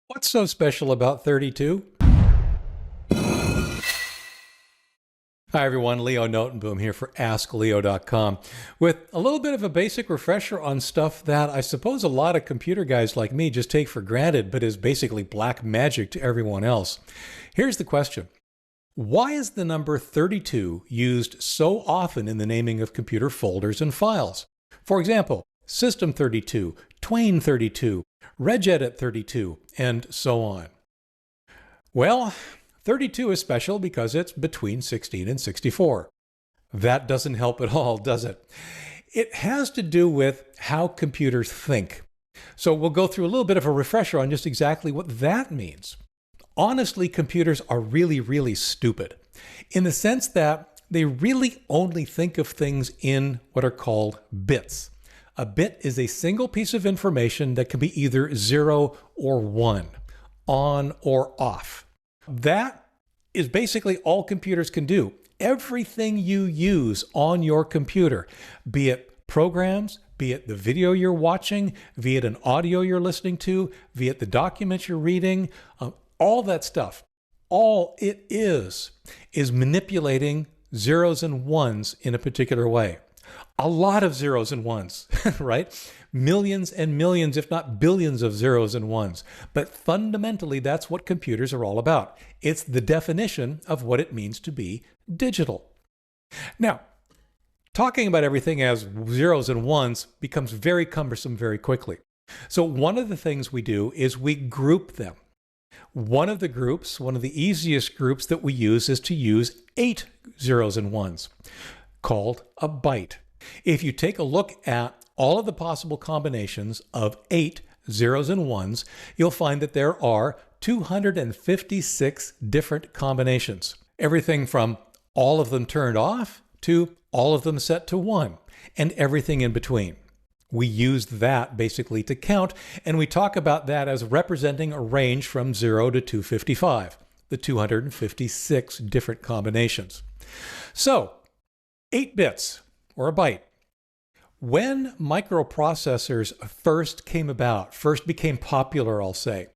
What's so special about 32? Hi everyone, Leo Notenboom here for askleo.com with a little bit of a basic refresher on stuff that I suppose a lot of computer guys like me just take for granted, but is basically black magic to everyone else. Here's the question. Why is the number 32 used so often in the naming of computer folders and files? For example, System 32, Twain 32, Regedit 32, and so on. Well, 32 is special because it's between 16 and 64. That doesn't help at all, does it? It has to do with how computers think. So we'll go through a little bit of a refresher on just exactly what that means. Honestly, computers are really stupid in the sense that they really only think of things in what are called bits. A bit is a single piece of information that can be either 0 or 1, on or off. That is basically all computers can do. Everything you use on your computer, be it programs, be it the video you're watching, be it an audio you're listening to, be it the documents you're reading, all that stuff, all it is manipulating zeros and ones in a particular way. A lot of zeros and ones, right? Millions and millions, if not billions of zeros and ones. But fundamentally, that's what computers are all about. It's the definition of what it means to be digital. Now, talking about everything as zeros and ones becomes very cumbersome very quickly. So one of the things we do is we group them. One of the easiest groups that we use is to use 8 zeros and ones, called a byte. If you take a look at all of the possible combinations of 8 zeros and ones, you'll find that there are 256 different combinations. Everything from all of them turned off to all of them set to 1, and everything in between. We use that basically to count, and we talk about that as representing a range from 0 to 255, the 256 different combinations. So, 8 bits, or a byte. When microprocessors first became popular, I'll say,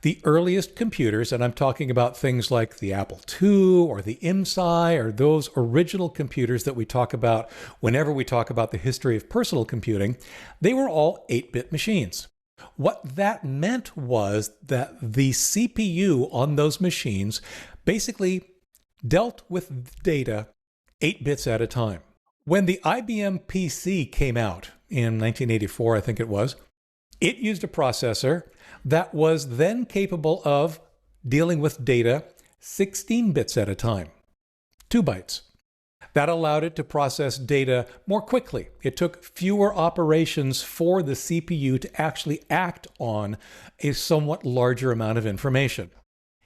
the earliest computers, and I'm talking about things like the Apple II or the IMSI or those original computers that we talk about whenever we talk about the history of personal computing, they were all 8-bit machines. What that meant was that the CPU on those machines basically dealt with data 8 bits at a time. When the IBM PC came out in 1984, I think it was, it used a processor that was then capable of dealing with data 16 bits at a time, 2 bytes. That allowed it to process data more quickly. It took fewer operations for the CPU to actually act on a somewhat larger amount of information.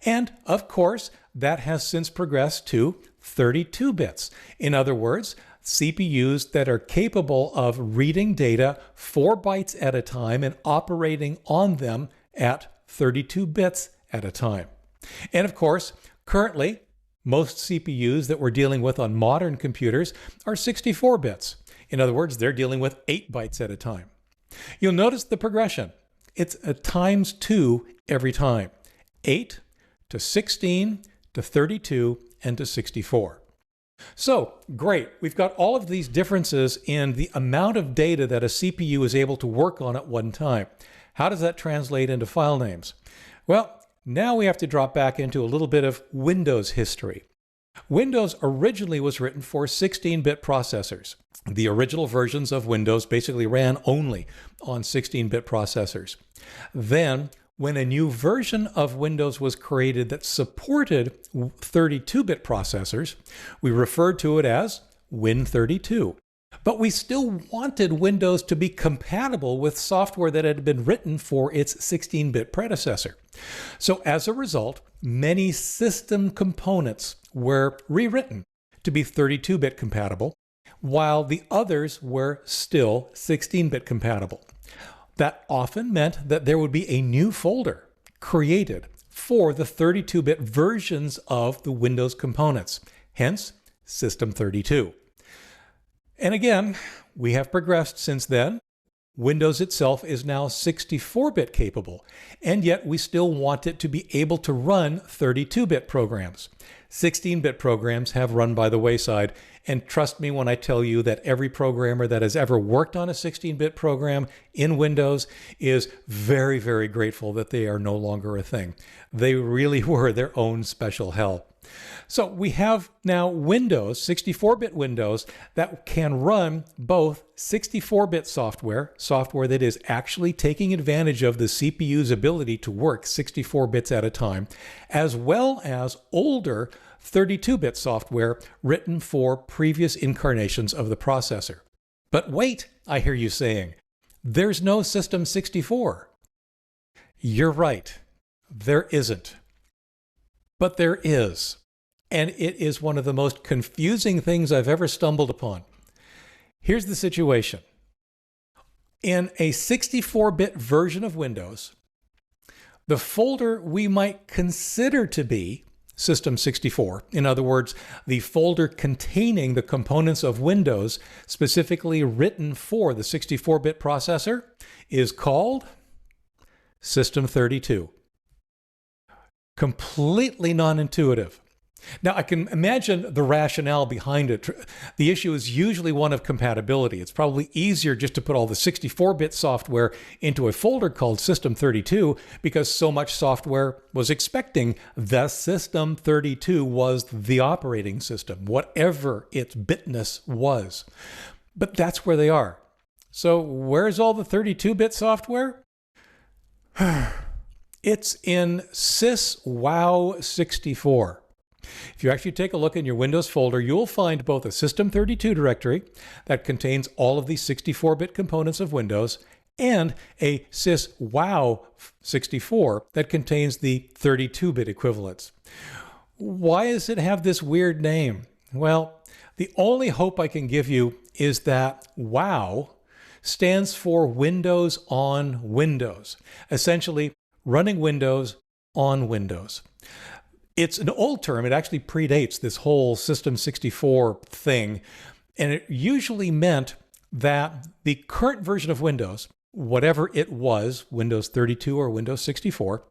And of course, that has since progressed to 32 bits. In other words, CPUs that are capable of reading data 4 bytes at a time and operating on them at 32 bits at a time. And of course, currently, most CPUs that we're dealing with on modern computers are 64 bits. In other words, they're dealing with 8 bytes at a time. You'll notice the progression. It's a times 2 every time. 8 to 16 to 32 and to 64. So, great. We've got all of these differences in the amount of data that a CPU is able to work on at one time. How does that translate into file names? Well, now we have to drop back into a little bit of Windows history. Windows originally was written for 16-bit processors. The original versions of Windows basically ran only on 16-bit processors. Then, when a new version of Windows was created that supported 32-bit processors, we referred to it as Win32. But we still wanted Windows to be compatible with software that had been written for its 16-bit predecessor. So as a result, many system components were rewritten to be 32-bit compatible, while the others were still 16-bit compatible. That often meant that there would be a new folder created for the 32-bit versions of the Windows components, hence System 32. And again, we have progressed since then. Windows itself is now 64-bit capable, and yet we still want it to be able to run 32-bit programs. 16-bit programs have run by the wayside, and trust me when I tell you that every programmer that has ever worked on a 16-bit program in Windows is very, very grateful that they are no longer a thing. They really were their own special hell. So we have now Windows, 64-bit Windows, that can run both 64-bit software, software that is actually taking advantage of the CPU's ability to work 64 bits at a time, as well as older 32-bit software written for previous incarnations of the processor. But wait, I hear you saying, there's no System 64. You're right, there isn't. But there is. And it is one of the most confusing things I've ever stumbled upon. Here's the situation. In a 64-bit version of Windows, the folder we might consider to be System 64, in other words, the folder containing the components of Windows specifically written for the 64-bit processor, is called System 32. Completely non-intuitive. Now, I can imagine the rationale behind it. The issue is usually one of compatibility. It's probably easier just to put all the 64-bit software into a folder called System 32 because so much software was expecting the System 32 was the operating system, whatever its bitness was. But that's where they are. So where's all the 32-bit software? It's in syswow64. If you actually take a look in your Windows folder, you'll find both a System32 directory that contains all of the 64-bit components of Windows and a syswow64 that contains the 32-bit equivalents. Why does it have this weird name? Well, the only hope I can give you is that WOW stands for Windows on Windows, essentially running Windows on Windows. It's an old term. It actually predates this whole System 64 thing. And it usually meant that the current version of Windows, whatever it was, Windows 32 or Windows 64,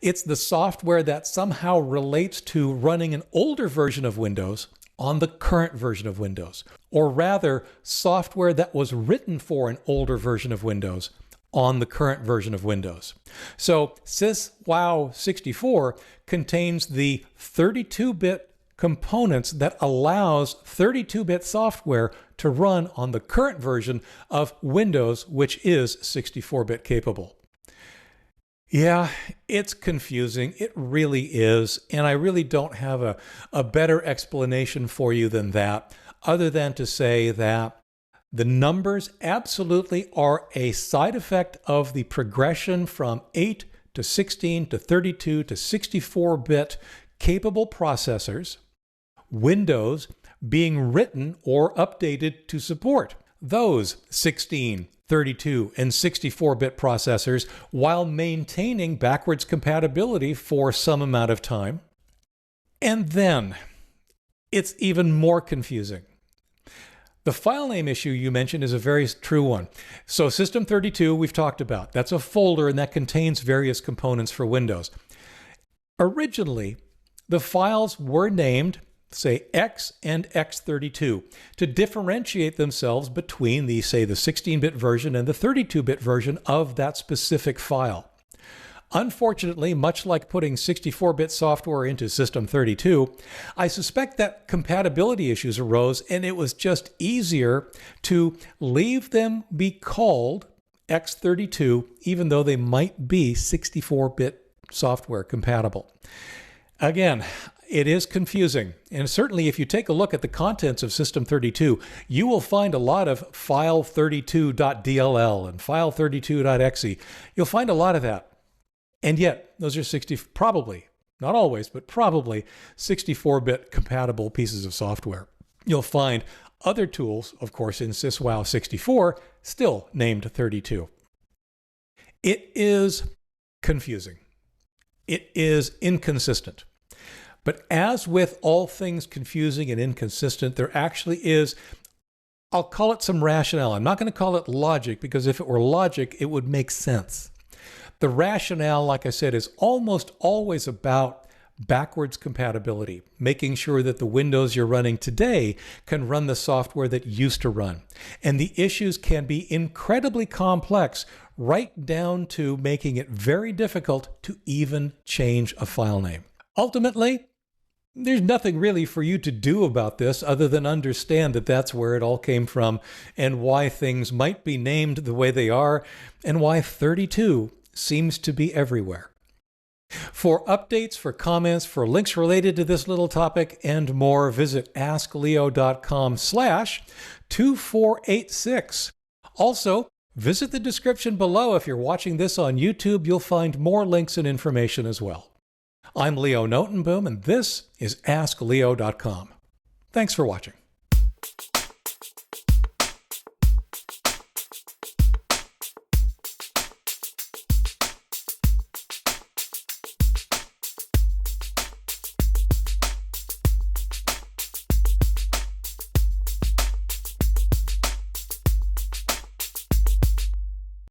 it's the software that somehow relates to running an older version of Windows on the current version of Windows. Or rather, software that was written for an older version of Windows on the current version of Windows. So syswow64 contains the 32-bit components that allows 32-bit software to run on the current version of Windows, which is 64-bit capable. Yeah, it's confusing. It really is. And I really don't have a better explanation for you than that, other than to say that the numbers absolutely are a side effect of the progression from 8 to 16 to 32 to 64-bit capable processors, Windows being written or updated to support those 16, 32, and 64-bit processors while maintaining backwards compatibility for some amount of time. And then it's even more confusing. The file name issue you mentioned is a very true one. So System32 we've talked about. That's a folder and that contains various components for Windows. Originally, the files were named, say, X and X32 to differentiate themselves between the, say, the 16-bit version and the 32-bit version of that specific file. Unfortunately, much like putting 64-bit software into System32, I suspect that compatibility issues arose and it was just easier to leave them be called X32 even though they might be 64-bit software compatible. Again, it is confusing, and certainly if you take a look at the contents of System32, you will find a lot of file32.dll and file32.exe. You'll find a lot of that. And yet, those are probably, not always, but probably 64-bit compatible pieces of software. You'll find other tools, of course, in syswow64, still named 32. It is confusing. It is inconsistent. But as with all things confusing and inconsistent, there actually is I'll call it some rationale. I'm not going to call it logic, because if it were logic, it would make sense. The rationale, like I said, is almost always about backwards compatibility, making sure that the Windows you're running today can run the software that used to run. And the issues can be incredibly complex, right down to making it very difficult to even change a file name. Ultimately, there's nothing really for you to do about this other than understand that that's where it all came from and why things might be named the way they are and why 32 seems to be everywhere. For updates, for comments, for links related to this little topic and more, visit askleo.com/2486. Also, visit the description below. If you're watching this on YouTube, you'll find more links and information as well. I'm Leo Notenboom, and this is askleo.com. Thanks for watching.